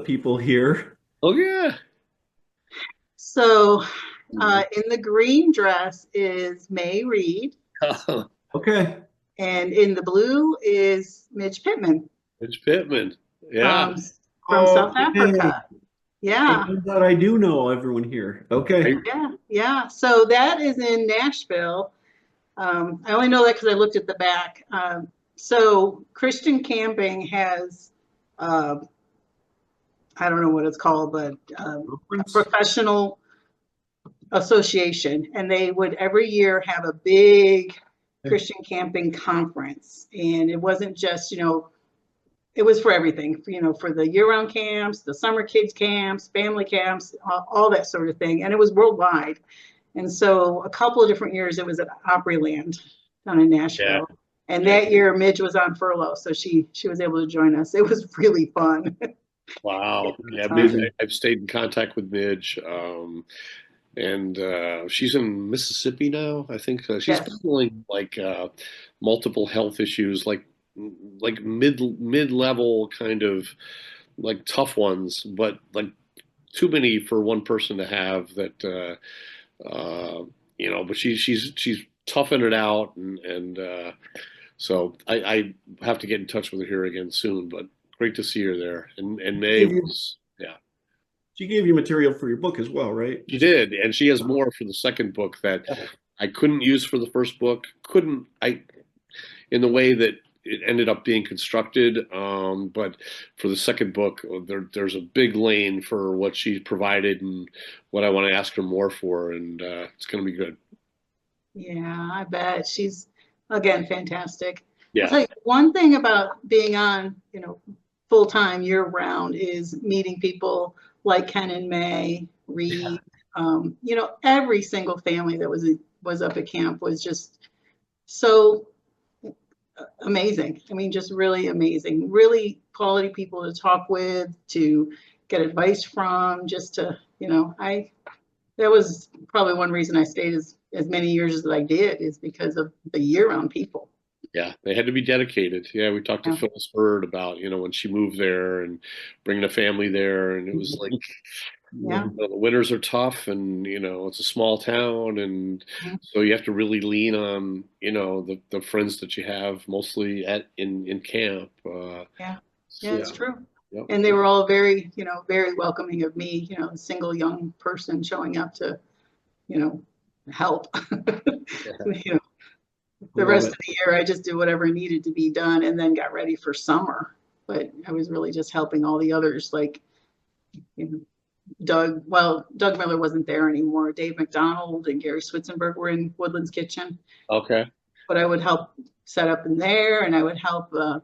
people here. Oh yeah. So in the green dress is May Reed, Okay. and in the blue is Midge Pittman It's Pittman. Yeah. from South Okay. Africa. Yeah, But I do know everyone here. Okay. I, yeah, yeah. So that is in Nashville. I only know that because I looked at the back. So Christian Camping has, uh, I don't know what it's called, but a professional association, and they would every year have a big Christian camping conference. And it wasn't just, it was for everything, for the year-round camps, the summer kids camps, family camps, all that sort of thing. And it was worldwide. And so a couple of different years it was at Opryland down in yeah. Nashville. And that year Midge was on furlough, so she was able to join us. It was really fun. Wow. Yeah, Midge, I've stayed in contact with Midge. And she's in Mississippi now. I think she's Yes. battling like multiple health issues, like mid level kind of like tough ones, but like too many for one person to have that. But she's toughing it out, and so I have to get in touch with her here again soon. But great to see her there, and May was. Yeah. She gave you material for your book as well, right? She did, and she has more for the second book that I couldn't use for the first book. Couldn't I, in the way that it ended up being constructed. But for the second book, there's a big lane for what she provided and what I want to ask her more for, and it's going to be good. Yeah, I bet. She's, again, fantastic. I'll Yeah, tell you one thing about being on, full time year round is meeting people like Ken and May, Reed. Every single family that was up at camp was just so amazing. I mean, just really amazing. Really quality people to talk with, to get advice from, just to, that was probably one reason I stayed as many years as I did, is because of the year-round people. yeah, they had to be dedicated. Yeah, we talked to Yeah. Phyllis Bird about when she moved there and bringing a family there, and it was like Yeah. the winters are tough, and it's a small town, and so you have to really lean on the friends that you have mostly in camp. Yeah. Yeah, So, it's true. yep. And they were all very, very welcoming of me, a single young person showing up to, help. You know, the rest of the year I just did whatever needed to be done and then got ready for summer. But I was really just helping all the others, like, Doug Miller wasn't there anymore. Dave McDonald and Gary Switzenberg were in Woodland's Kitchen. Okay. But I would help set up in there, and I would help the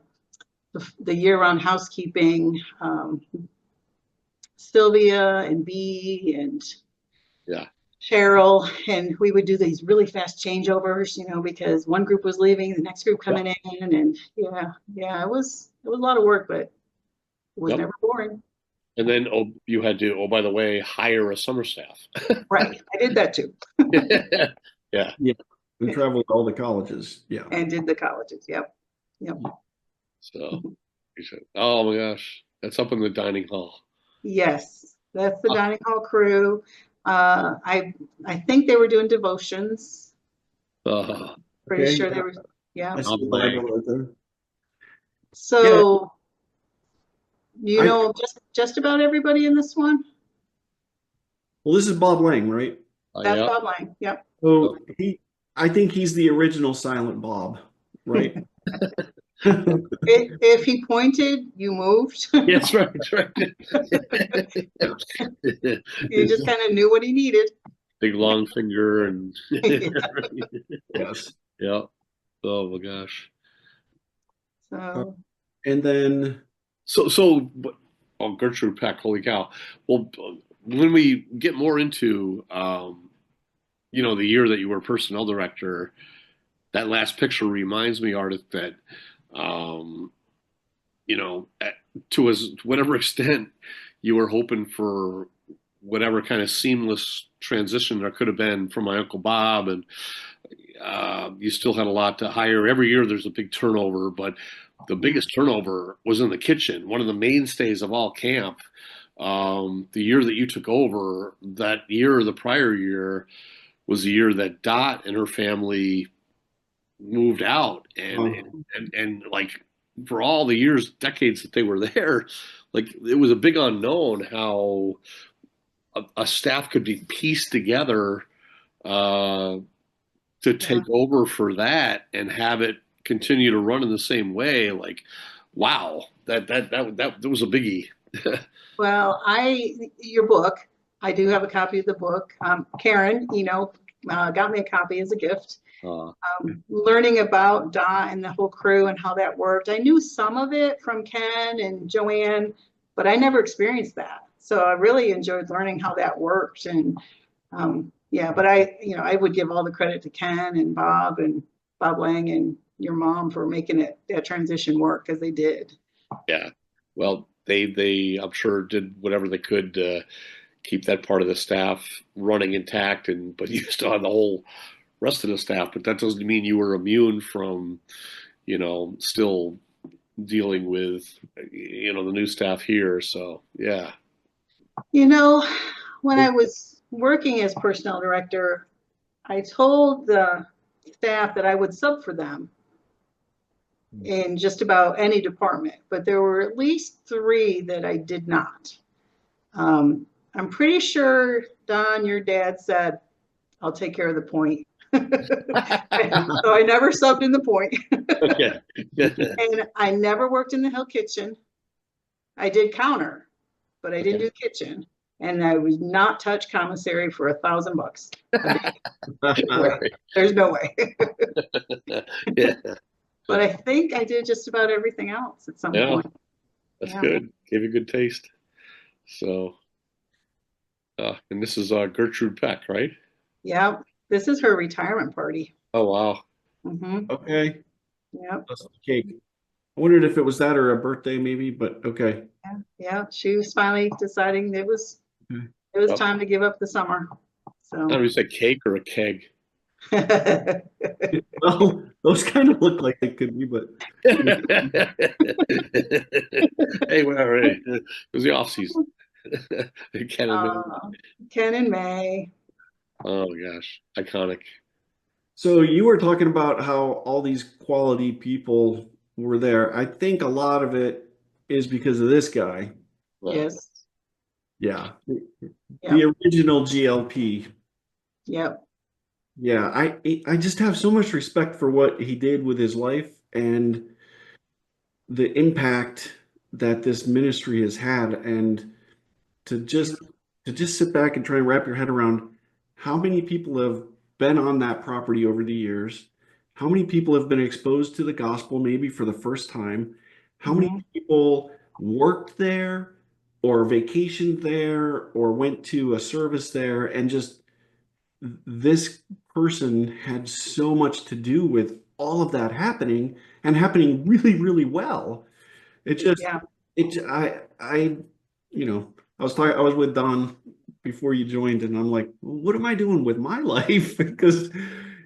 year-round housekeeping, Sylvia and B and Yeah. Cheryl, and we would do these really fast changeovers, because one group was leaving, the next group coming in, and it was a lot of work, but it was Yep. never boring. And then you had to, by the way, hire a summer staff. Right, I did that too. Yeah. Yeah. We traveled to all the colleges. Yeah. And did the colleges. Yep. So you said, oh my gosh, that's up in the dining hall. Yes, that's the dining hall crew. I think they were doing devotions. Pretty Okay. sure they were. Yeah. I see the Bible right there. So just about everybody in this one. Well, this is Bob Lang, right? That's Yeah. Bob Lang. Yep. So I think he's the original Silent Bob, right? If he pointed, you moved. Yes, right, right. You just kind of knew what he needed. Big long finger and Yes. yeah. Oh my gosh. So And then Oh, Gertrude Peck, holy cow. Well, when we get more into the year that you were personnel director, that last picture reminds me, Ardith, that to whatever extent you were hoping for whatever kind of seamless transition there could have been from my Uncle Bob, and you still had a lot to hire. Every year there's a big turnover, but the biggest turnover was in the kitchen. One of the mainstays of all camp. The year that you took over, that year or the prior year was the year that Dot and her family moved out, and like for all the years, decades that they were there, like it was a big unknown how a staff could be pieced together to take over for that and have it continue to run in the same way. Like, wow, that was a biggie. Well, your book, I do have a copy of the book. Karen, got me a copy as a gift. Learning about Dot and the whole crew and how that worked. I knew some of it from Ken and Joanne, but I never experienced that. So I really enjoyed learning how that worked. And but I would give all the credit to Ken and Bob Lang and your mom for making that transition work, because they did. Yeah. Well, they I'm sure did whatever they could to keep that part of the staff running intact, but you still had the whole rest of the staff. But that doesn't mean you were immune from, still dealing with, the new staff here. So yeah. When I was working as personnel director, I told the staff that I would sub for them in just about any department, but there were at least 3 that I did not. I'm pretty sure, Don, your dad said, I'll take care of the point. So I never subbed in the point. Okay. And I never worked in the Hill kitchen. I did counter, but I didn't do kitchen. And I would not touch commissary for $1,000. There's no way. Yeah. But I think I did just about everything else at some point. That's good. Gave you good taste. So, and this is Gertrude Peck, right? Yeah, this is her retirement party. Oh, wow. Mm-hmm. Okay. Yep. That's the cake. I wondered if it was that or a birthday, maybe, but okay. Yeah. She was finally deciding it was time to give up the summer. So. I don't know if you say cake or a keg. Well, those kind of look like they could be, but hey, whatever. It was the off season. Ken and May. Oh gosh, iconic. So you were talking about how all these quality people were there. I think a lot of it is because of this guy. Yes. Yeah. The original GLP. Yep. Yeah, I just have so much respect for what he did with his life and the impact that this ministry has had, and to just sit back and try and wrap your head around how many people have been on that property over the years, how many people have been exposed to the gospel maybe for the first time, how many people worked there or vacationed there or went to a service there, and just this person had so much to do with all of that happening, and happening really, really well. It just, I was with Don before you joined, and I'm like, what am I doing with my life? Because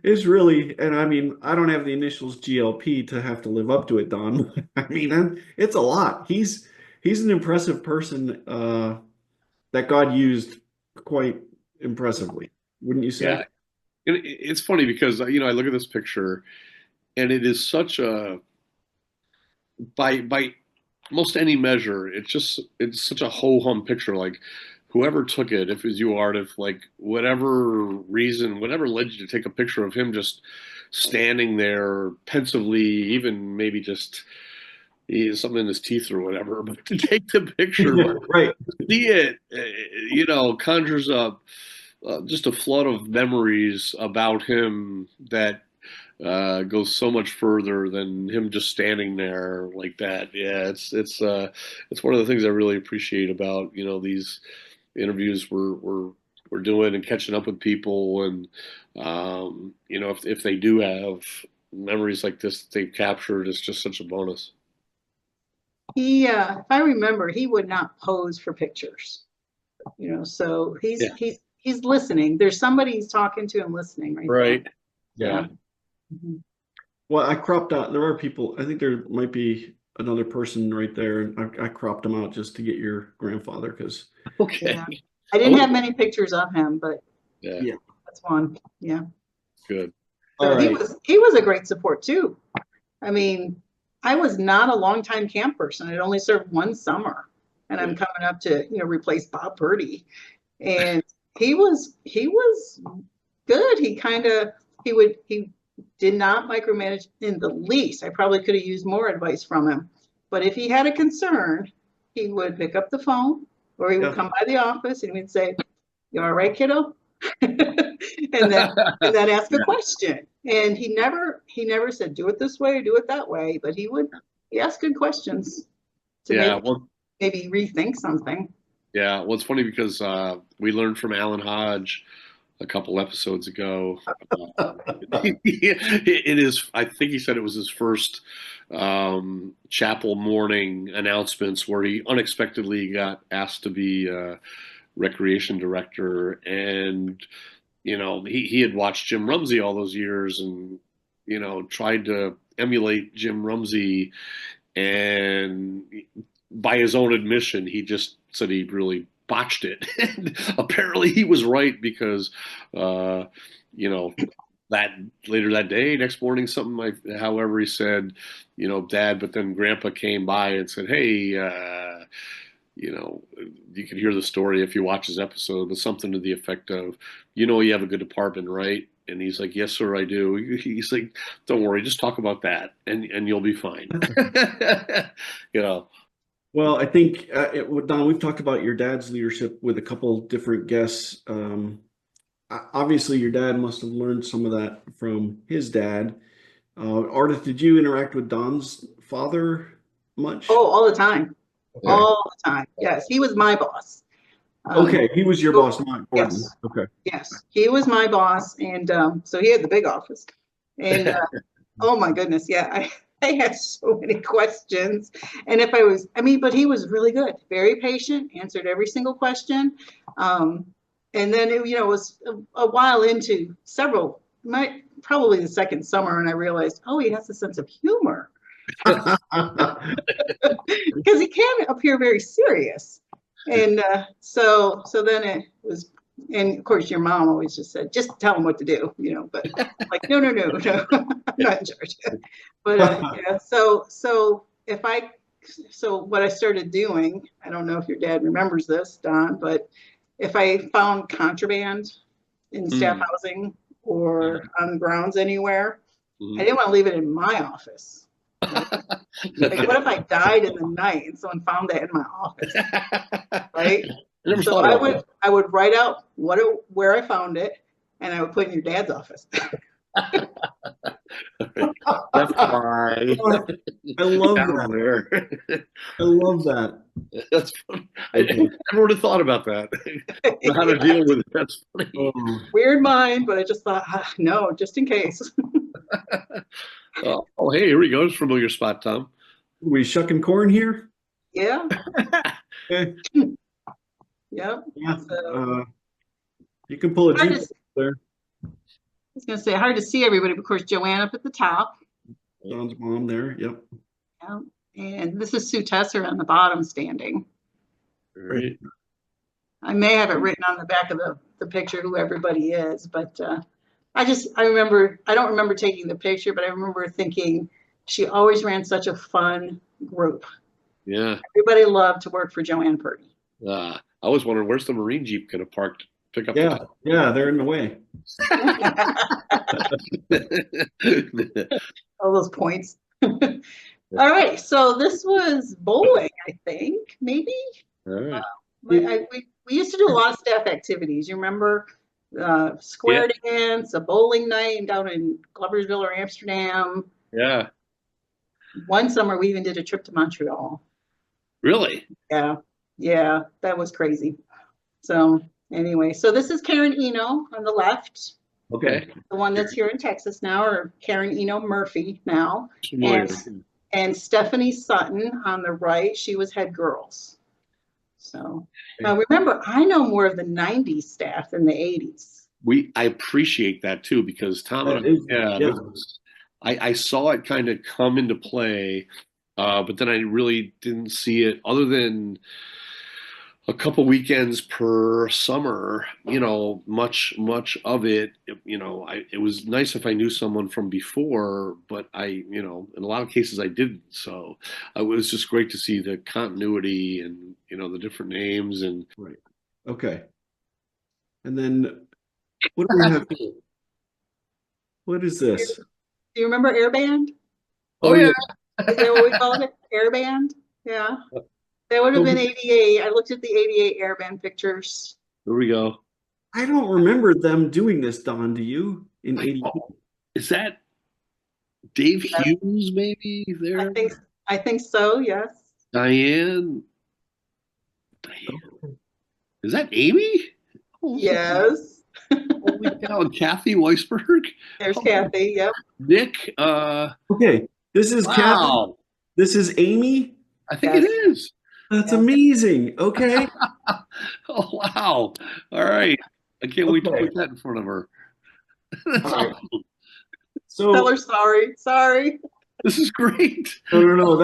it's really, and I mean, I don't have the initials GLP to have to live up to it, Don. I mean, it's a lot. He's an impressive person that God used quite impressively. Wouldn't you say? Yeah. It's funny because, I look at this picture and it is such a, by most any measure, it's such a ho-hum picture. Like whoever took it, if it was you, Ardith, like whatever reason, whatever led you to take a picture of him just standing there pensively, even maybe just something in his teeth or whatever, but to take the picture, right? See it, conjures up just a flood of memories about him that goes so much further than him just standing there like that. Yeah, it's one of the things I really appreciate about these interviews we're doing and catching up with people, and if they do have memories like this that they've captured, it's just such a bonus. He, if I remember, he would not pose for pictures. So he's listening. There's somebody he's talking to and listening right. now. Yeah. Mm-hmm. Well, I cropped out. There are people. I think there might be another person right there, and I cropped them out just to get your grandfather because Okay. Yeah. I didn't have many pictures of him, but Yeah. yeah. that's one. Yeah. Good. So All right. he was a great support too. I mean, I was not a longtime camp person. I'd only served one summer, and I'm coming up to, you know, replace Bob Purdy. And he was good. He did not micromanage in the least. I probably could have used more advice from him. But if he had a concern, he would pick up the phone or he would come by the office and he'd say, "You all right, kiddo?" and then ask a question. And he never said, "Do it this way or do it that way," but he asked good questions to maybe rethink something. Yeah, well, it's funny because we learned from Alan Hodge a couple episodes ago. It is, I think he said it was his first chapel morning announcements where he unexpectedly got asked to be recreation director. And, you know, he had watched Jim Rumsey all those years and, you know, tried to emulate Jim Rumsey. And by his own admission, he just said he really botched it. And apparently he was right because, you know, that later that day, next morning, something like, however, he said, you know, Dad, but then Grandpa came by and said, "Hey, you know, you can hear the story if you watch his episode, but something to the effect of, you know, you have a good department, right?" And he's like, "Yes, sir, I do." He's like, "Don't worry, just talk about that and you'll be fine." You know. Well, I think Don, we've talked about your dad's leadership with a couple different guests. Obviously, your dad must have learned some of that from his dad. Ardith, did you interact with Don's father much? Oh, all the time. Okay. All the time. Yes, he was my boss. Okay, he was your boss, not Gordon. Yes. Okay. Yes, he was my boss, and so he had the big office. And oh my goodness, yeah, I had so many questions. And if I was, I mean, but he was really good, very patient, answered every single question. And then it, you know, was a while into probably the second summer, and I realized, oh, he has a sense of humor because he can appear very serious. And so then it was, and of course your mom always just said, "Just tell him what to do," you know, but like, no, I'm not in charge. But yeah, so what I started doing, I don't know if your dad remembers this, Don, but if I found contraband in staff housing or on the grounds anywhere, I didn't want to leave it in my office. Like, what if I died in the night and someone found that in my office, right? So I would write out where I found it, and I would put it in your dad's office. That's why. I love that. I love that. That's funny. I never would have thought about that. How to deal with it. That's funny. Weird mind, but I just thought, no, just in case. Oh, hey, here we go. It's a familiar spot, Tom. We shucking corn here? Yeah. Okay. Yep. Yeah. So, You can pull a Jeep there. I was going to say, hard to see everybody, but of course, Joanne up at the top. Don's mom there. Yep. Yeah. And this is Sue Tesser on the bottom standing. Right. I may have it written on the back of the picture who everybody is, but I don't remember taking the picture, but I remember thinking she always ran such a fun group. Yeah. Everybody loved to work for Joanne Purdy. I was wondering, where's the Marine Jeep going to park to pick up the top? Yeah, they're in the way. All those points. All right, so this was bowling, I think, maybe. All right. We used to do a lot of staff activities. You remember square dance, a bowling night down in Gloversville or Amsterdam. Yeah. One summer we even did a trip to Montreal. Really? Yeah, that was crazy. So anyway, so this is Karen Eno on the left. Okay. The one that's here in Texas now, or Karen Eno Murphy now. Familiar. And Stephanie Sutton on the right, she was head girls. So now remember, I know more of the 90s staff than the 80s. I appreciate that too, because Tom and I saw it kind of come into play, but then I really didn't see it other than a couple weekends per summer, much of it, it was nice if I knew someone from before, but in a lot of cases I didn't. So it was just great to see the continuity and, the different names and Right. Okay. And then what do we have here? What is this? Do you remember Airband? oh yeah. Is that what we called it? Airband? Yeah. That would have been 88. I looked at the 88 Airband pictures. Here we go. I don't remember them doing this, Don. Do you? In 82? Is that Dave Hughes maybe there? I think so, yes. Diane. Is that Amy? Oh, Yes. holy cow. And Kathy Weisberg? There's Kathy, yep. Nick, Okay. This is Kathy. wow. This is Amy. I think it is. That's amazing. Okay. Oh, wow. All right. I can't wait to Okay. put that in front of her. That's All right. awesome. So Tell her sorry. This is great. no.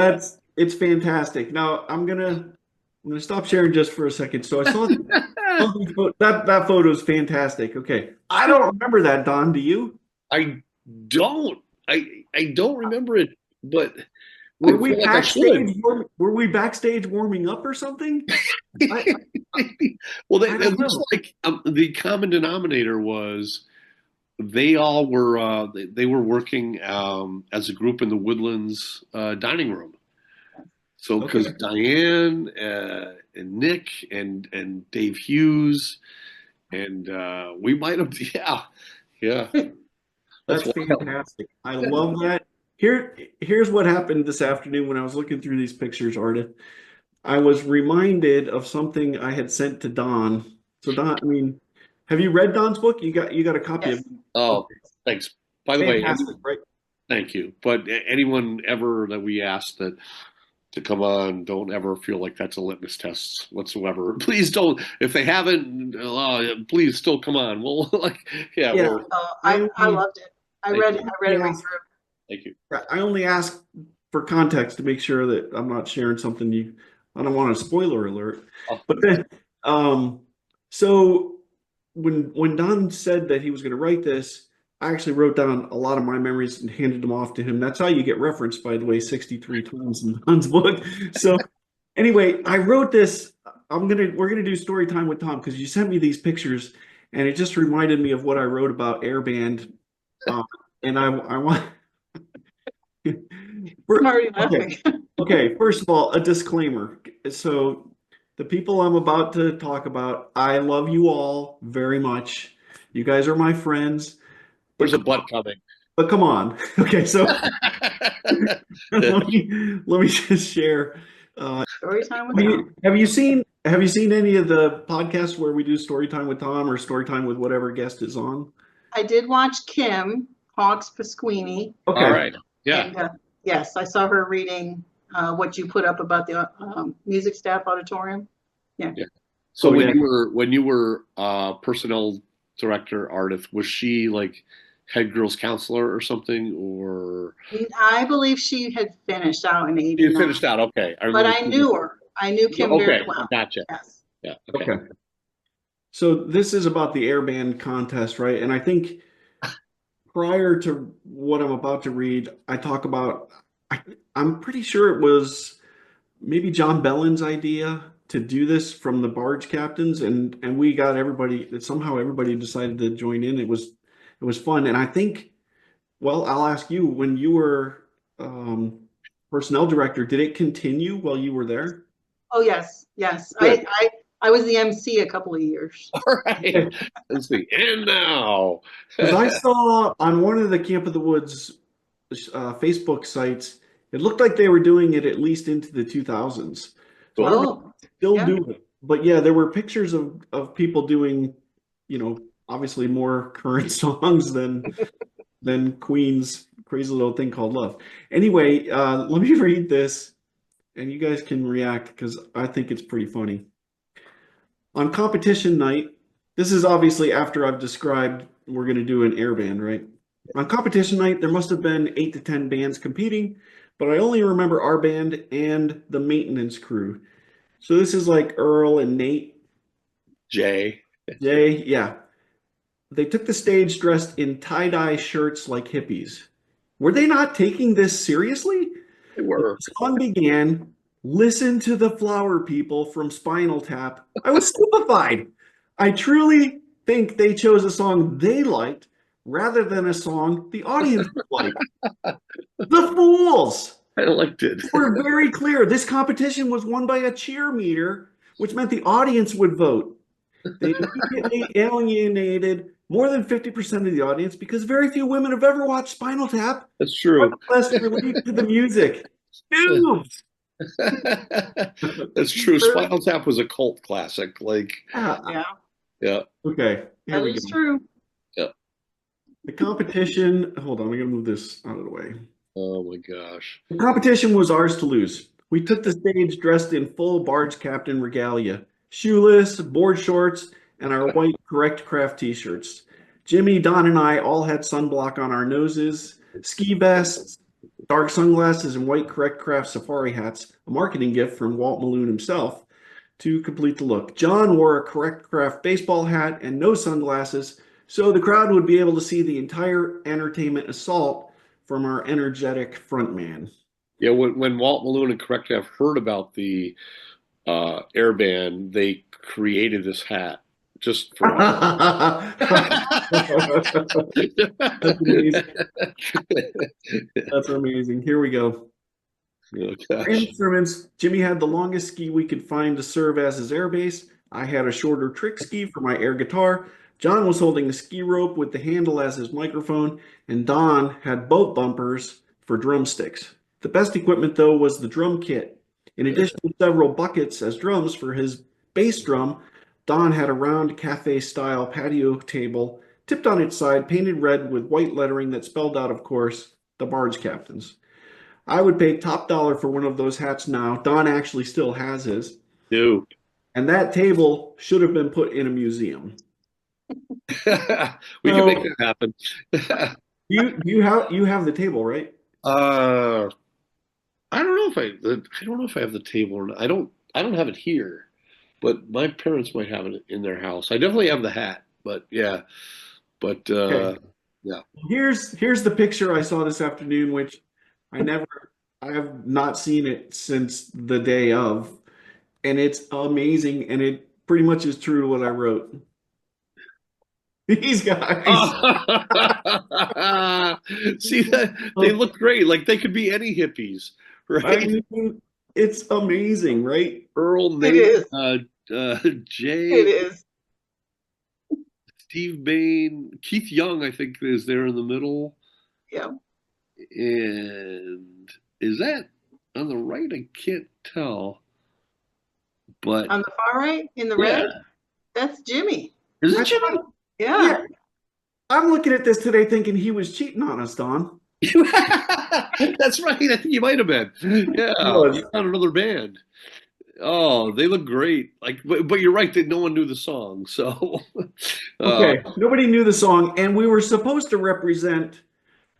It's fantastic. Now I'm gonna stop sharing just for a second. So I saw that photo is fantastic. Okay. I don't remember that, Don. Do you? I don't. I don't remember it, but Were I we feel like I should. backstage? Were we backstage warming up or something? Well, I it don't looks know. like the common denominator was they all were they were working as a group in the Woodlands dining room. So because Okay. Diane and Nick and Dave Hughes and we might have yeah That's wild. fantastic. I love that. Here's what happened this afternoon when I was looking through these pictures, Ardith. I was reminded of something I had sent to Don. So Don, I mean, have you read Don's book? You got a copy Yes. of it. Oh, thanks. By the way, Fantastic, right? thank you. But anyone ever that we asked that to come on, don't ever feel like that's a litmus test whatsoever. Please don't. If they haven't, please still come on. Well, Yeah. we're I loved it. I read it right Yeah. through. thank you. I only ask for context to make sure that I'm not sharing something I don't want a spoiler alert. Oh. But then, so when Don said that he was going to write this, I actually wrote down a lot of my memories and handed them off to him. That's how you get referenced, by the way, 63 times in Don's book. So anyway, I wrote this. We're gonna do story time with Tom because you sent me these pictures, and it just reminded me of what I wrote about Airband. And I want. I'm already laughing. Okay, first of all, a disclaimer. So, the people I'm about to talk about, I love you all very much. You guys are my friends. There's a butt coming. But come on. Okay, so let me just share. Story time with Tom. Have you seen any of the podcasts where we do story time with Tom or story time with whatever guest is on? I did watch Kim Hawks Pasquini. Okay. All right. Yeah. And, yes, I saw her reading what you put up about the music staff auditorium. Yeah. So Oh, yeah. when you were personnel director, Ardith, was she like head girls counselor or something, or I believe she had finished out in you 89. finished out? Okay, But I knew her. I knew Kim very well. Gotcha. Yes. Yeah. Okay. Okay. So this is about the airband contest, right? And I think prior to what I'm about to read, I talk about, I'm pretty sure it was maybe John Bellin's idea to do this from the barge captains, and we got everybody, somehow everybody decided to join in. It was fun. And I think, well, I'll ask you, when you were personnel director, did it continue while you were there? Oh, yes. Good. I was the MC a couple of years. All right. Let's see. And now, Because I saw on one of the Camp of the Woods Facebook sites, it looked like they were doing it at least into the 2000s. So I don't know if they still do it. But yeah, there were pictures of people doing, obviously more current songs than Queen's Crazy Little Thing Called Love. Anyway, let me read this, and you guys can react because I think it's pretty funny. On competition night, this is obviously after I've described we're going to do an airband, right? On competition night, there must have been 8 to 10 bands competing, but I only remember our band and the maintenance crew. So this is like Earl and Nate, Jay. Jay, yeah. They took the stage dressed in tie-dye shirts like hippies. Were they not taking this seriously? They When were. the song began, "Listen to the Flower People" from Spinal Tap, I was stupefied. I truly think they chose a song they liked rather than a song the audience would like. The fools! I liked it. We're very clear. This competition was won by a cheer meter, which meant the audience would vote. They immediately alienated more than 50% of the audience because very few women have ever watched Spinal Tap, That's true. much less relate to the music. Dudes! That's true. Spinal Tap was a cult classic. Like, Yeah, yeah, Okay, here that we is go. true. yeah. The competition, hold on, I'm gonna move this out of the way. Oh my gosh. The competition was ours to lose. We took the stage dressed in full barge captain regalia, shoeless, board shorts, and our white Correct Craft t-shirts. Jimmy, Don, and I all had sunblock on our noses, ski vests, dark sunglasses, and white Correct Craft safari hats, a marketing gift from Walt Maloon himself to complete the look. John wore a Correct Craft baseball hat and no sunglasses, so the crowd would be able to see the entire entertainment assault from our energetic frontman. Yeah, when Walt Maloon and Correct have heard about the air band, they created this hat just for us. That's amazing. That's amazing. Here we go. Oh For gosh. instruments, Jimmy had the longest ski we could find to serve as his air bass. I had a shorter trick ski for my air guitar. John was holding a ski rope with the handle as his microphone, and Don had boat bumpers for drumsticks. The best equipment, though, was the drum kit. In addition to several buckets as drums for his bass drum, Don had a round cafe style patio table tipped on its side, painted red with white lettering that spelled out, of course, the barge captains. I would pay top dollar for one of those hats now. Don actually still has his. Dude. And that table should have been put in a museum. We can make So that happen. you have the table, right? uh I don't know if I don't know if I have the table or not. I don't have it here, but my parents might have it in their house. I definitely have the hat, but yeah. But Okay. yeah. Here's the picture I saw this afternoon, which I never I have not seen it since the day of, and it's amazing, and it pretty much is true to what I wrote. These guys. See that they look great. Like they could be any hippies, I right? mean, it's amazing, right? Earl, It Nate, is. It Jay, is. Steve Bain, Keith Young, I think is there in the middle. Yeah. And is that on the right? I can't tell. But On the far right, in the yeah, red, that's Jimmy. is it I Jimmy? thought, Yeah. yeah, I'm looking at this today thinking he was cheating on us, Don. That's right. I think you might have been. He Yeah, was. you found another band. Oh, they look great. Like, but you're right that no one knew the song. So, uh, Okay, nobody knew the song, and we were supposed to represent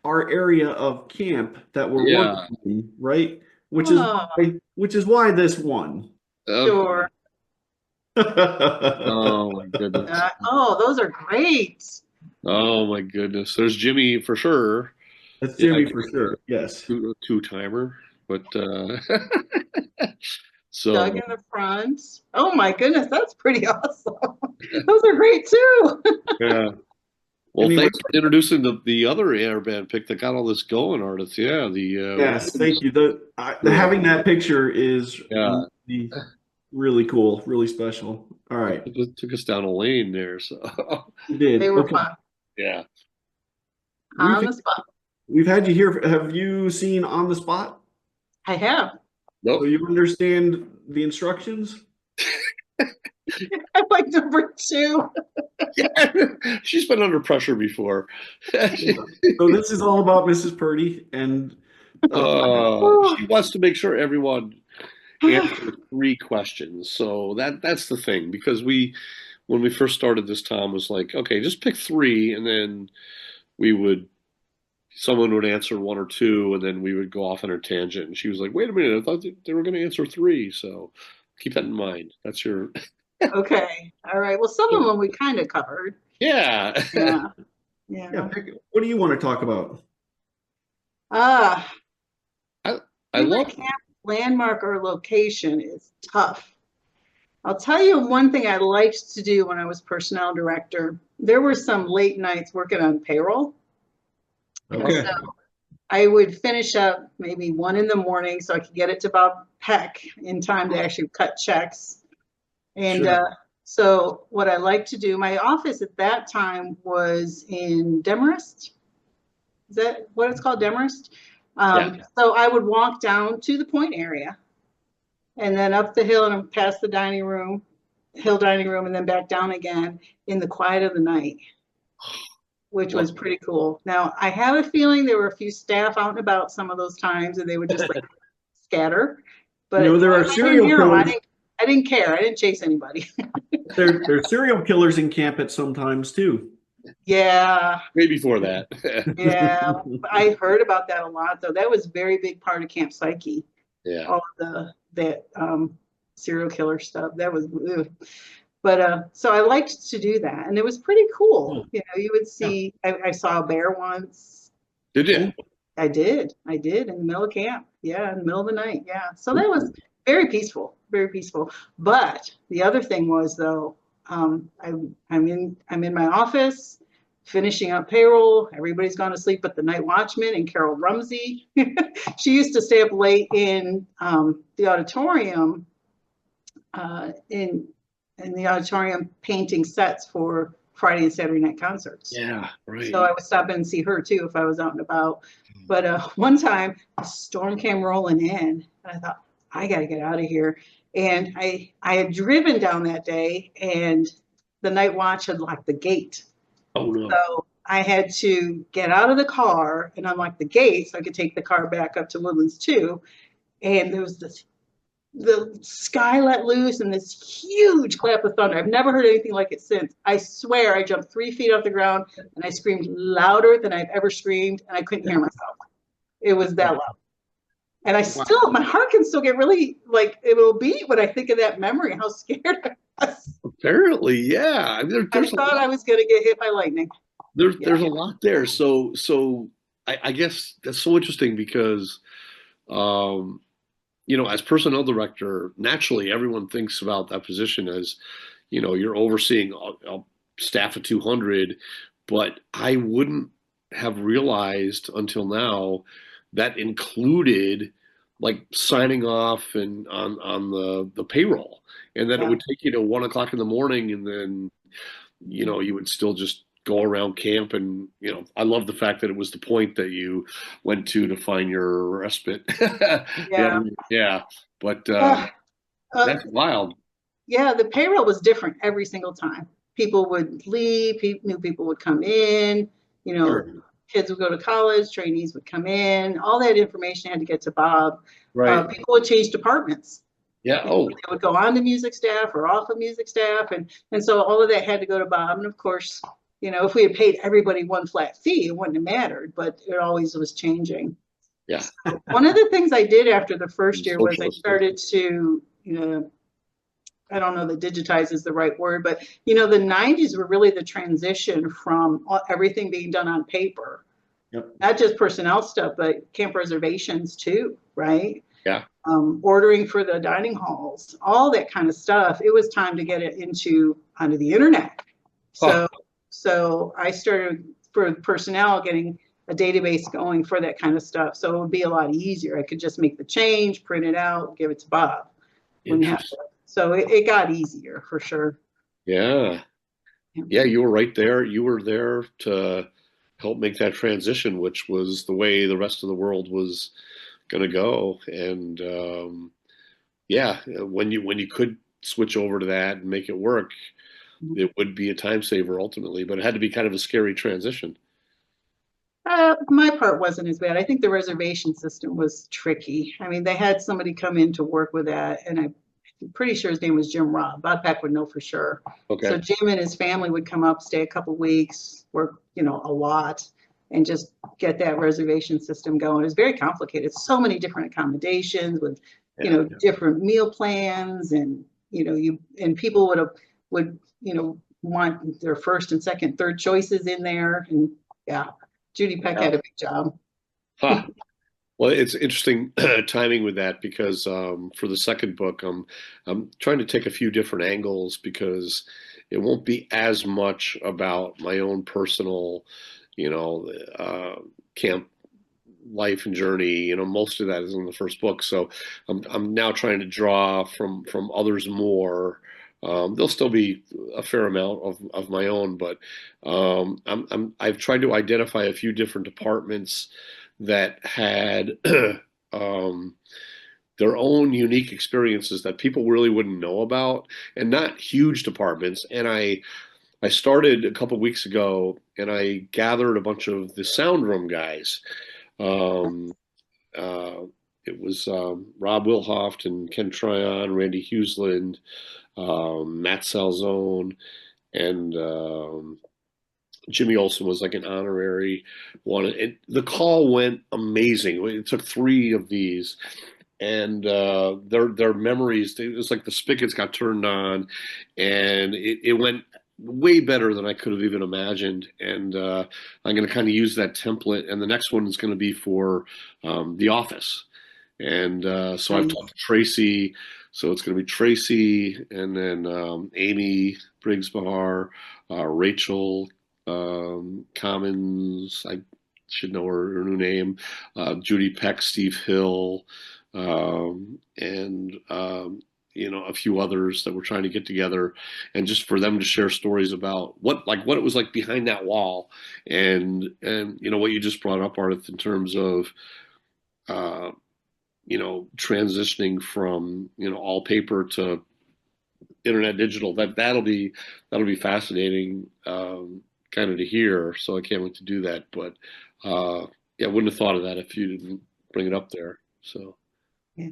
our area of camp that we're yeah. working in, right? Oh, Which is why this won. sure. Oh my goodness. Oh, those are great. Oh my goodness. There's Jimmy for sure. That's Yeah, Jimmy for sure. Yes. two timer. But Doug so in the front. Oh my goodness, that's pretty awesome. Those are great too. yeah. Well, Anyway, thanks for introducing the other airband pick that got all this going, Ardith. Yeah, yes, thank you. The yeah, having that picture is yeah. really, really cool, really special. All right, Took us down a lane there. So we did. They were Okay, fun. yeah. we've On the spot. we've had you here. Have you seen On the Spot? I have. So Nope. you understand the instructions? I like number two. Yeah. She's been under pressure before. So this is all about Mrs. Purdy, and She wants to make sure everyone answers three questions. So that's the thing because when we first started this, Tom was like, okay, just pick three, and then we would someone would answer one or two, and then we would go off on a tangent. And she was like, "Wait a minute, I thought they were going to answer three." So keep that in mind. That's your Okay. All right. Well, some of them we kind of covered. yeah. Yeah. Yeah, Yeah. what do you want to talk about? Ah, I I favorite love. camp landmark or location is tough. I'll tell you one thing I liked to do when I was personnel director. There were some late nights working on payroll. Okay. So I would finish up maybe 1 in the morning so I could get it to Bob Peck in time to actually cut checks. And Sure. so what I like to do, my office at that time was in Demarest. Is that what it's called, Demarest? Yeah. So I would walk down to the point area and then up the hill and past the hill dining room, and then back down again in the quiet of the night, which was pretty cool. Now, I have a feeling there were a few staff out and about some of those times, and they would just like scatter. But You know, there are I didn't serial hear them. killers. I didn't care. I didn't chase anybody. There's serial killers in camp at sometimes too. Yeah, Way before that. yeah. I heard about that a lot, though. That was a very big part of Camp Psyche. Yeah. All of that serial killer stuff. That was, ugh. But so I liked to do that, and it was pretty cool. You know, you would see. I saw a bear once. Did you? I did in the middle of camp. Yeah, in the middle of the night. Yeah, so that was very peaceful, very peaceful. But the other thing was though, I'm in my office finishing up payroll. Everybody's gone to sleep but the night watchman and Carol Rumsey. She used to stay up late in the auditorium, in the auditorium painting sets for Friday and Saturday night concerts. Yeah, right. So I would stop in and see her too if I was out and about. But one time a storm came rolling in, and I thought, I got to get out of here. And I had driven down that day, and the night watch had locked the gate. Oh no. So I had to get out of the car and unlock the gate so I could take the car back up to Woodlands 2. And there was the sky let loose and this huge clap of thunder. I've never heard anything like it since. I swear I jumped 3 feet off the ground and I screamed louder than I've ever screamed, and I couldn't hear myself. It was that loud. And I still, my heart can still get really, like, it will beat when I think of that memory, how scared I was. Apparently, yeah. I thought I was going to get hit by lightning. There's a lot there. So I guess that's so interesting because as personnel director, naturally everyone thinks about that position as, you're overseeing a staff of 200, but I wouldn't have realized until now that included like signing off and on the payroll, and that it would take you to 1 o'clock in the morning, and then you would still just go around camp. And I love the fact that it was the point that you went to find your respite. Yeah, but that's wild. Yeah, the payroll was different every single time. People would leave, new people would come in, Sure. Kids would go to college, trainees would come in, all that information had to get to Bob. Right. People would change departments. Yeah. They would go on to music staff or off of music staff. And so all of that had to go to Bob. And of course, if we had paid everybody one flat fee, it wouldn't have mattered, but it always was changing. Yeah. So one of the things I did after the first year was I started to, I don't know that digitize is the right word, but the 90s were really the transition from everything being done on paper. Yep. Not just personnel stuff, but camp reservations too, right? Yeah. Ordering for the dining halls, all that kind of stuff. It was time to get it onto the internet. So I started for personnel getting a database going for that kind of stuff. So it would be a lot easier. I could just make the change, print it out, give it to Bob. So it got easier for sure. Yeah. Yeah, you were right there. You were there to help make that transition, which was the way the rest of the world was going to go. And when you could switch over to that and make it work, it would be a time saver ultimately, but it had to be kind of a scary transition. My part wasn't as bad. I think the reservation system was tricky. I mean, they had somebody come in to work with that, and I'm pretty sure his name was Jim Robb. Bob Peck would know for sure. Okay. So Jim and his family would come up, stay a couple weeks, work, a lot. and just get that reservation system going. It was very complicated. So many different accommodations with, different meal plans, and, people would, want their first and second, third choices in there. And yeah, Judy Peck had a big job. Huh. Well, it's interesting timing with that, because for the second book, I'm trying to take a few different angles, because it won't be as much about my own personal, camp life and journey. Most of that is in the first book, so I'm now trying to draw from others more. There'll still be a fair amount of my own, but I've tried to identify a few different departments that had their own unique experiences that people really wouldn't know about, and not huge departments. And I started a couple of weeks ago, and I gathered a bunch of the sound room guys. It was Rob Wilhoft and Ken Tryon, Randy Hughesland, Matt Salzone, and Jimmy Olsen was like an honorary one. And the call went amazing. It took 3 of these, and their memories, it was like the spigots got turned on, and it went way better than I could have even imagined. And I'm going to kind of use that template. And the next one is going to be for The Office. And so I've talked to Tracy. So it's going to be Tracy, and then Amy Briggs Bahar, Rachel Commons, I should know her new name, Judy Peck, Steve Hill, and a few others that we're trying to get together, and just for them to share stories about what it was like behind that wall, and what you just brought up, Ardith, in terms of transitioning from all paper to internet digital. That'll be fascinating, kind of to hear. So I can't wait to do that. But I wouldn't have thought of that if you didn't bring it up there. So yeah.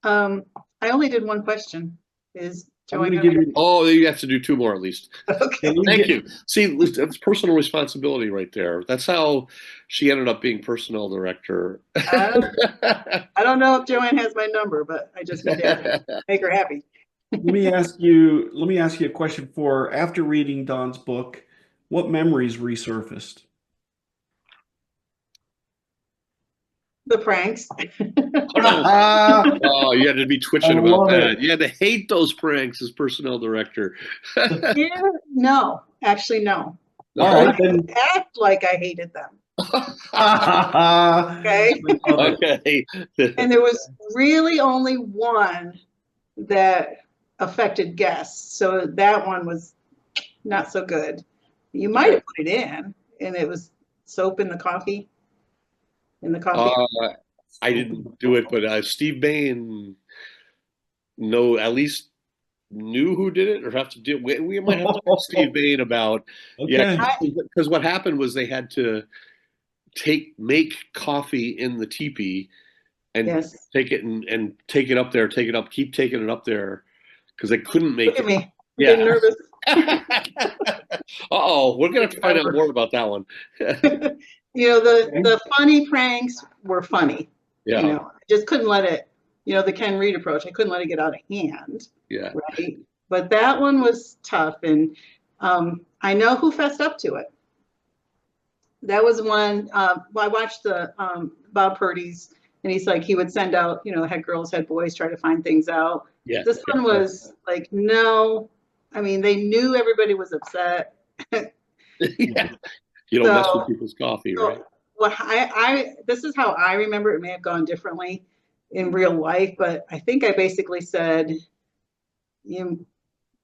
I only did one question. Is Joanne? You have to do 2 more at least. Okay. Thank you. See, that's personal responsibility right there. That's how she ended up being personnel director. I don't know if Joanne has my number, but I just need to make her happy. Let me ask you a question. After reading Don's book, what memories resurfaced? The pranks. Oh, you had to be twitching about that. You had to hate those pranks as personnel director. Yeah, no, actually, no. All right, then. Act like I hated them. Okay. And there was really only one that affected guests, so that one was not so good. You might have put it in, and it was soap in the coffee. I didn't do it, but Steve Bain at least knew who did it, or have to do. We might have to ask Steve Bain about. Okay. Yeah, because what happened was they had to make coffee in the teepee and take it and take it up there, keep taking it up there, because they couldn't make it. Look at me. I'm getting nervous. We're gonna have to find out more about that one. The funny pranks were funny. Yeah. I just couldn't let it, the Ken Reed approach, I couldn't let it get out of hand. Yeah. Right. But that one was tough. And I know who fessed up to it. That was one, I watched the Bob Purdy's, and he's like, he would send out, head girls, head boys, try to find things out. Yeah. This one was like, no. I mean, they knew everybody was upset. Yeah. You don't mess with people's coffee, right? Well, this is how I remember. It may have gone differently in real life, but I think I basically said, you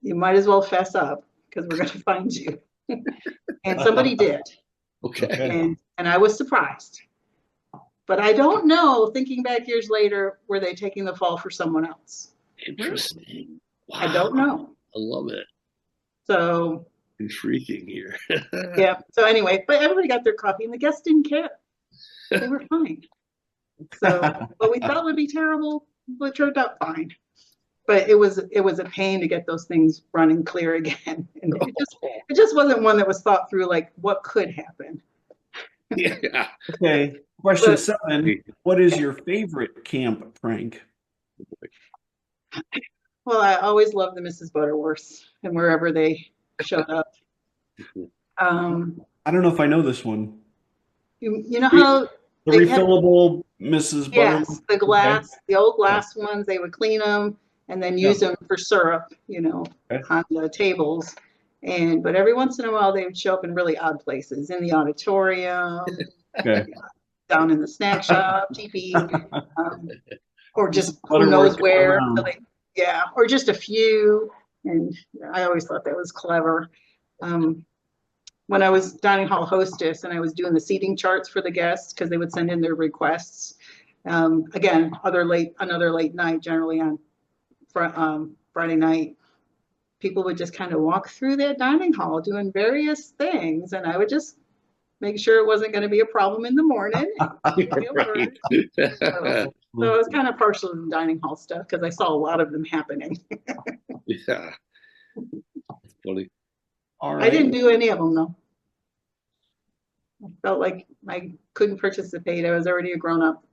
might as well fess up, because we're going to find you. And somebody did. Okay. And I was surprised. But I don't know, thinking back years later, were they taking the fall for someone else? Interesting. Wow. I don't know. I love it. So intriguing here. Yeah. So anyway, but everybody got their coffee, and the guests didn't care. They were fine. So what we thought would be terrible, it turned out fine. But it was a pain to get those things running clear again. And it just wasn't one that was thought through, like what could happen. Yeah. Okay. Question But- 7. What is your favorite camp prank? Well, I always loved the Mrs. Butterworths and wherever they showed up. I don't know if I know this one. You know how The they had- refillable Mrs. Butterworth? yes, the glass, the old glass ones, they would clean them and then use them for syrup, you know, Okay. on the tables. But every once in a while they would show up in really odd places, in the auditorium, Okay. down in the snack shop, TV, or just who Butterworth knows going where. around. So yeah, or just a few. And I always thought that was clever. When I was dining hall hostess and I was doing the seating charts for the guests because they would send in their requests. Again, another late night, generally on Friday night, people would just kind of walk through that dining hall doing various things, and I would just make sure it wasn't going to be a problem in the morning. Right. So I was kind of partial to the dining hall stuff because I saw a lot of them happening. Yeah. That's funny. All I right. didn't do any of them though. I felt like I couldn't participate. I was already a grown up.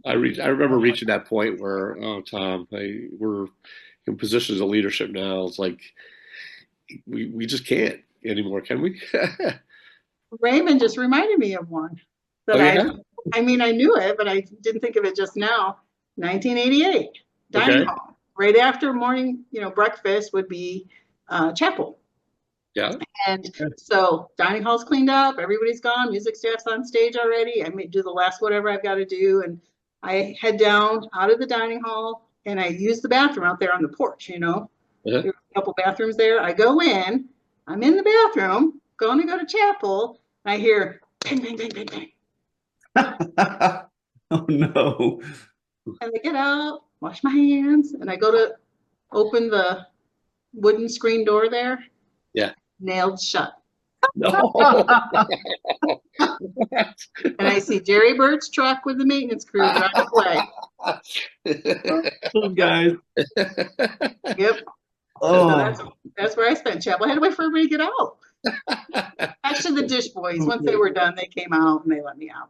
I remember reaching that point where, oh, Tom, we're in positions of leadership now. It's like we just can't anymore, can we? Raymond just reminded me of one that Oh, yeah? I mean, I knew it, but I didn't think of it just now. 1988, dining Okay. hall. Right after morning, breakfast would be chapel. Yeah. And so dining hall's cleaned up, everybody's gone, music staff's on stage already. I may do the last whatever I've got to do. And I head down out of the dining hall and I use the bathroom out there on the porch, Uh-huh. There's a couple bathrooms there. I go in, I'm in the bathroom, going to go to chapel, and I hear bang, bang, bang, bang, bang. Oh no. And I get out, wash my hands, and I go to open the wooden screen door there. Yeah. Nailed shut. No. And I see Jerry Bird's truck with the maintenance crew driving away. Those guys. Yep. Oh. So that's where I spent chapel. I had to wait for everybody to get out. Actually, the dish boys, once they were done, they came out and they let me out.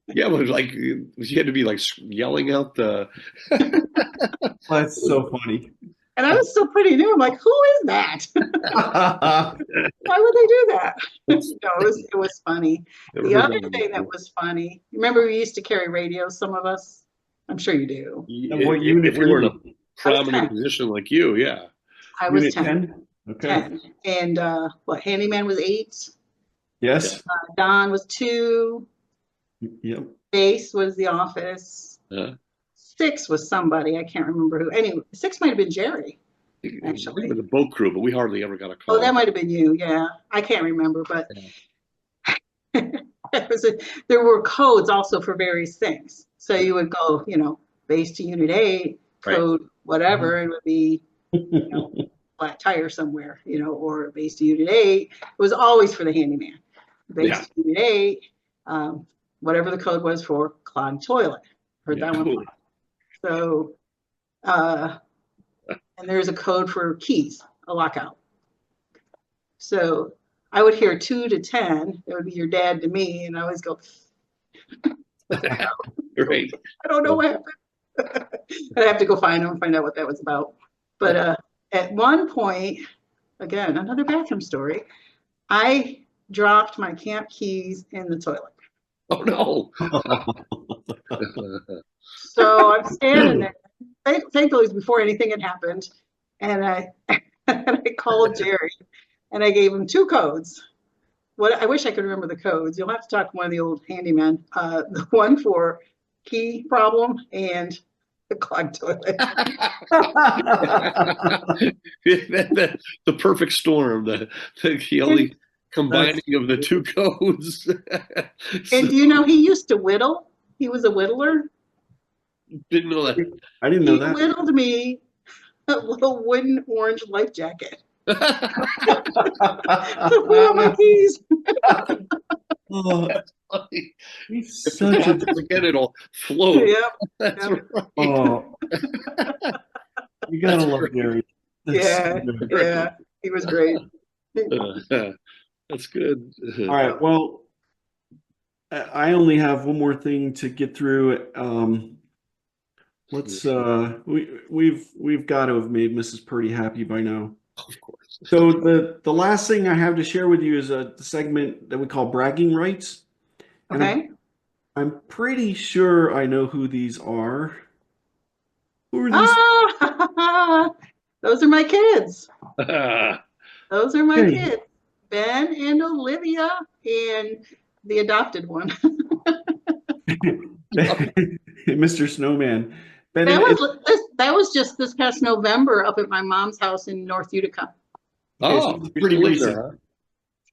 Yeah, but like you had to be like yelling out the. That's so funny. And I was still pretty new. I'm like, who is that? Why would they do that? No, it was funny. The other thing that was funny, remember we used to carry radios, some of us? I'm sure you do. What unit If we were in a I was prominent 10. position like you, yeah. I was Unit 10. 10? Okay. 10. And handyman was 8. Yes. Don was 2. Yep. Base was the office. 6 was somebody. I can't remember who. Anyway, 6 might have been Jerry. Actually. We were the boat crew, but we hardly ever got a call. Oh, that might have been you. Yeah. I can't remember, but there were codes also for various things. So you would go, base to unit 8, code whatever, and it would be, flat tire somewhere, or base to unit 8. It was always for the handyman. Base to unit 8, whatever the code was for clogged toilet. Heard that one. So, and there's a code for keys, a lockout. So I would hear 2 to 10. It would be your dad to me, and I always go, Right. I don't know what happened. I'd have to go find out what that was about. But at one point, again, another bathroom story, I dropped my camp keys in the toilet. Oh no. So I'm standing there. Thankfully, it was before anything had happened. And I called Jerry and I gave him 2 codes. I wish I could remember the codes. You'll have to talk to one of the old handymen. The one for key problem and the clogged toilet. the perfect storm, the only combining of the 2 codes. And do you know he used to whittle? He was a whittler. Didn't know that. I didn't know He that. whittled me a little wooden orange life jacket. To put on my keys. Oh, he's If such a. again, it'll float. Yep. That's Yep. right. Oh, you gotta love Gary. That's Yeah. so good. Yeah. He was great. That's good. All right. Well, I only have one more thing to get through. Let's we've got to have made Mrs. Purdy happy by now. Of course. So the last thing I have to share with you is a segment that we call bragging rights. And Okay. I'm pretty sure I know who these are. Who are these? Ah, those are my kids. Those are my Hey. kids, Ben and Olivia, and the adopted one. Mr. Snowman. Ben That was just this past November up at my mom's house in North Utica. Okay, so Oh, this is pretty recent. huh?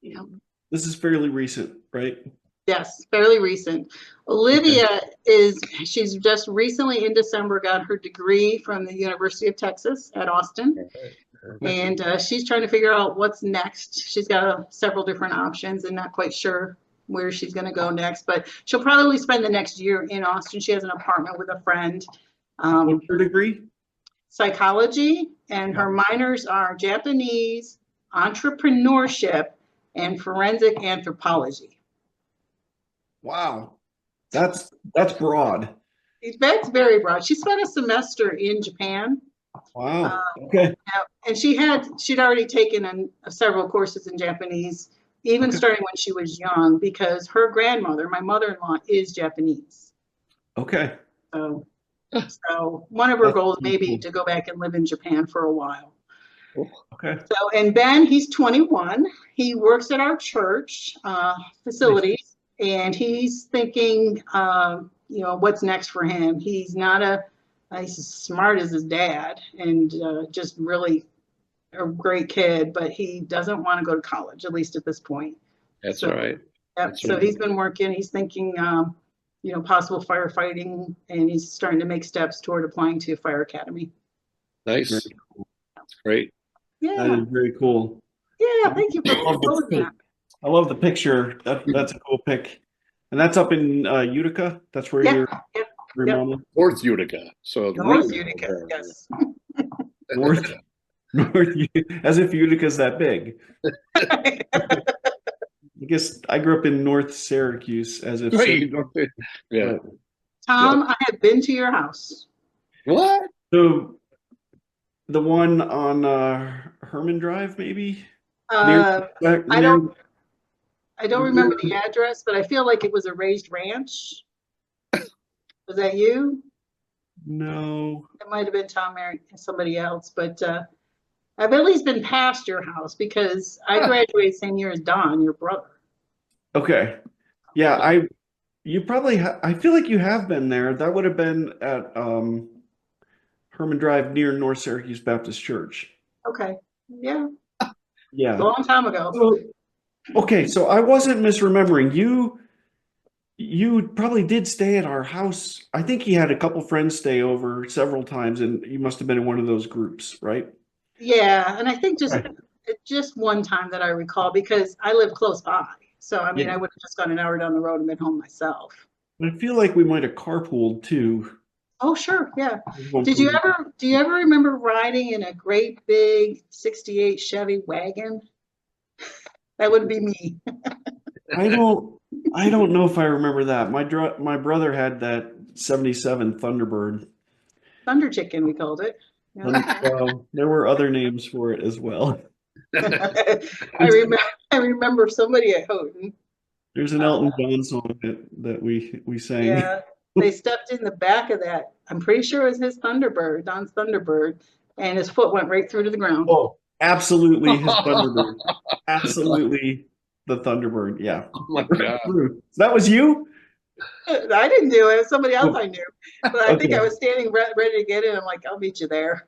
Yeah. This is fairly recent, right? Yes, fairly recent. Olivia she's just recently in December got her degree from the University of Texas at Austin. And she's trying to figure out what's next. She's got several different options and not quite sure where she's going to go next, but she'll probably spend the next year in Austin. She has an apartment with a friend. What's your degree? Psychology, and her minors are Japanese, entrepreneurship, and forensic anthropology. Wow. That's broad. That's very broad. She spent a semester in Japan. Wow. Okay. And she'd already taken several courses in Japanese, even starting when she was young, because her grandmother, my mother-in-law, is Japanese. Okay. So one of her goals may be to go back and live in Japan for a while. Okay. So, and Ben, he's 21. He works at our church facilities, and he's thinking, what's next for him. He's not he's as smart as his dad, and just really a great kid, but he doesn't want to go to college, at least at this point. That's all right. Yep. So he's been working. He's thinking, possible firefighting, and he's starting to make steps toward applying to fire academy. Nice. That's great. Yeah. That is very cool. Yeah. Thank you for that. I love the picture. That's a cool pic. And that's up in Utica. That's where your mom lives? North Utica. So North Utica, yes. North, as if Utica's that big. I guess I grew up in North Syracuse, as if. Yeah. Tom, I have been to your house. What? So the one on Herman Drive, maybe? I don't remember the address, but I feel like it was a raised ranch. Was that you? No. It might have been Tom or somebody else, but I've at least been past your house because I graduated same year as Don, your brother. Okay. Yeah, you probably I feel like you have been there. That would have been at Herman Drive near North Syracuse Baptist Church. Okay. Yeah. Yeah. A long time ago. So I wasn't misremembering. You probably did stay at our house. I think he had a couple friends stay over several times, and you must have been in one of those groups, right? Yeah, and I think just one time that I recall, because I live close by. So I mean, I would have just gone an hour down the road and been home myself. I feel like we might have carpooled too. Oh, sure, yeah. Do you ever remember riding in a great big '68 Chevy wagon? That would be me. I don't know if I remember that. My brother had that '77 Thunderbird. Thunder Chicken, we called it. Well, there were other names for it as well. I remember somebody at Houghton. There's an Elton John song that we sang. Yeah, they stepped in the back of that. I'm pretty sure it was his Thunderbird, Don's Thunderbird, and his foot went right through to the ground. Oh, absolutely his Thunderbird. Absolutely the Thunderbird. Yeah. Oh my God. That was you? I didn't do it. Somebody else I knew. But I think I was standing ready to get in. I'm like, I'll meet you there.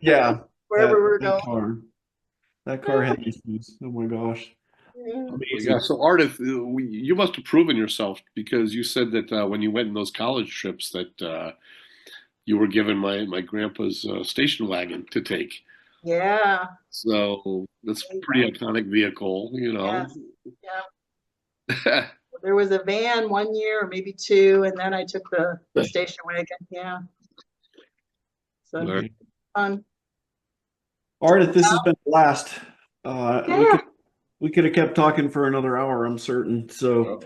Yeah. Wherever we're going. That car had issues. Oh my gosh. Yeah. Yeah. So Ardith, you must have proven yourself, because you said that when you went in those college trips that you were given my grandpa's station wagon to take. Yeah. So that's a pretty iconic vehicle, Yes. Yeah. There was a van one year, or maybe two, and then I took the station wagon. Yeah. So fun. Ardith, this has been a blast. we could have kept talking for another hour, I'm certain. So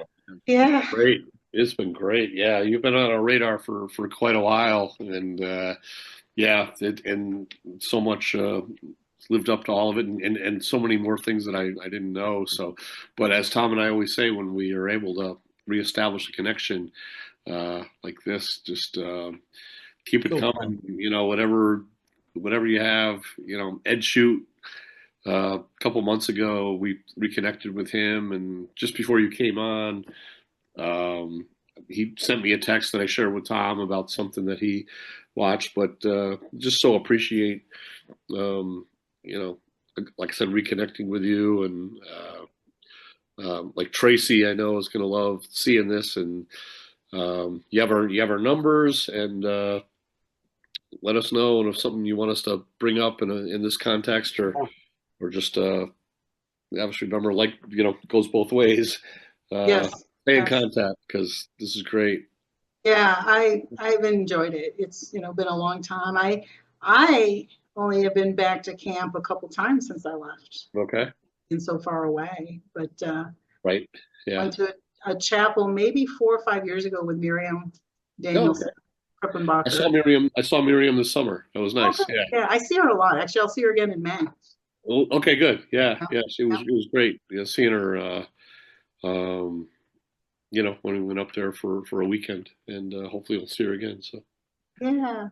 Yeah. Great. It's been great. Yeah, you've been on our radar for quite a while, and yeah, and so much lived up to all of it, and so many more things that I didn't know. So, but as Tom and I always say, when we are able to reestablish a connection like this, just keep it So coming. You know, whatever you have. You know, Ed Shoot. A couple months ago, we reconnected with him, and just before you came on, he sent me a text that I shared with Tom about something that he watched. But just so appreciate, you know, like I said, reconnecting with you, and like Tracy, I know is going to love seeing this, and you have our numbers, and let us know, and if something you want us to bring up in this context, or just obviously remember, like, you know, it goes both ways. Yes. Stay in Yes. contact, because this is great. Yeah, I've enjoyed it. It's, you know, been a long time. I only have been back to camp a couple times since I left. Okay. Been so far away, but Right. Yeah. went to a chapel maybe 4 or 5 years ago with Miriam Oh, okay. Danielson, Krippenbacher. I saw Miriam this summer. That was nice. Okay. Yeah. Yeah, I see her a lot. Actually, I'll see her again in May. Well, okay, good. Yeah. Yeah. Yeah. It was great. Yeah, seeing her you know, when we went up there for a weekend, and hopefully we'll see her again. So Yeah,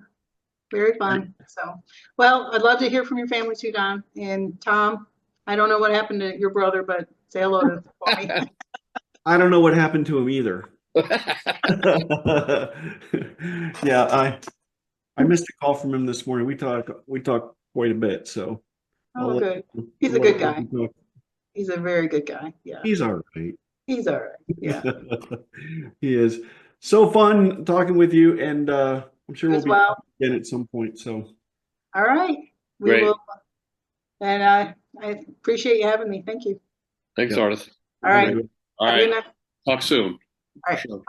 very fun. So, well, I'd love to hear from your family too, Don. And Tom, I don't know what happened to your brother, but say hello to me. I don't know what happened to him either. Yeah, I missed a call from him this morning. We talked quite a bit, so Oh, good. He's a I'll good let guy. him talk. He's a very good guy. Yeah, He's all right. he's all right. Yeah, He is. So fun talking with you, and I'm sure you we'll as be well. talking again at some point. So All right, we Great. will. And I appreciate you having me. Thank you. Thanks, Yeah. Ardith. All right. Good. All Have a good right. night. Talk soon. All right. Sure.